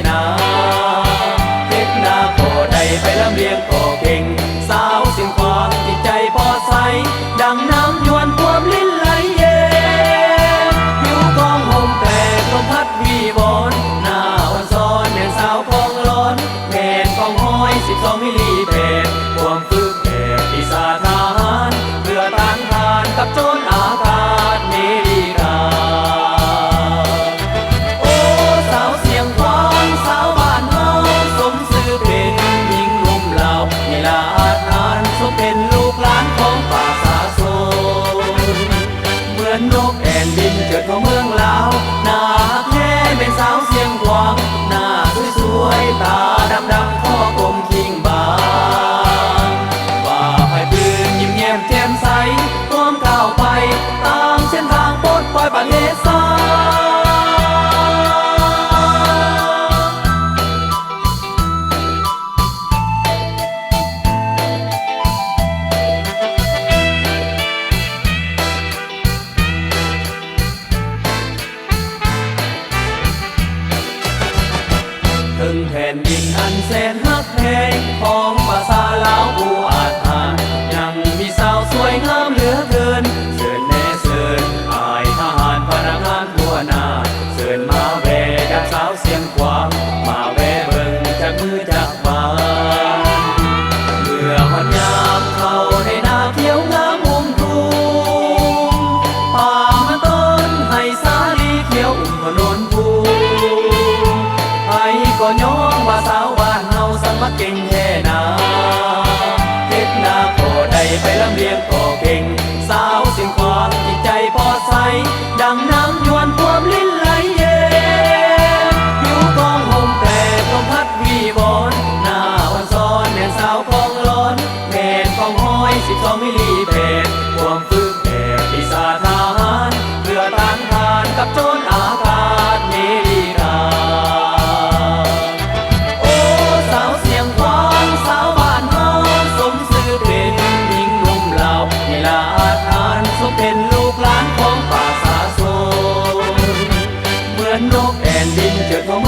นาเฮ็ดนาก็ได้ไปลำเลียงก็เก่งสาวเสียงควางจิตใจปอดใสดังน้ำยวนความลิ้นไหลเย็นผิวกองห่มแปลกลมพัดวีบอนหน้าอ่อนซ้อนแม่สาวคองร้อนแผ่นกองห้อย12 มิลลิเพจความฝึกแผ่ปีศาจทหารเพื่อต้านทานกับโจรอากาศเมริกาโอ้สาวเสียงควางสาวบ้านเฮาสมซื่อเป็นหญิงลุ่มเหล่านิลาอาจนานสมเป็นลูกหลานของป่าสาโซเหมือนนกแอ่นบินเกิดของเมืองลาวหน้าแท้เป็นสาวเสียงควางหน้าสวยๆตาดำๆคอกลมคิงบางว่าให้ปืนยิ้มแย้มแจ่มใสพร้อมก้าวไปตามเส้นทางปลดปล่อยประเทศสาถึงแผ่นดินอันแสนฮักแพงของภาษาลาวผู้อาจอ่านยังมีสาวสวยงามเหลือเกินเชิญแน่เชิญอายทหารพนักงานทั่วหน้าเชิญมาแวดับสาวเสียงขวางมาแวเบิ่งจากมือจากบ้านเมื่อหอดยามเข้าในนาเขียวงามอุ้มทุ่งป่ามันต้นให้สาลีเขียวอุ้มถนนภูก็ย้องว่าสาวบ้านเฮาสังมาเก่งแท้นาเฮ็ดนาก็ได้ไปลำเลียงก็เก่งสาวเสียงควางจิตใจปอดใสดังน้ำยวนความลิ้นไหลเย็นผิวกองห่มแปลกลมพัดวีบอนหน้าอ่อนซ้อนแม่สาวคองร้อนแผ่นกองห้อย12 มิลลิเพจความฝึกแผ่ปีศาจทหารเพื่อต้านทานกับโจรอากาศเมริกาเป็นลูกหลานของป่าสาโซเหมือนนกแอ่นบินเจิดของ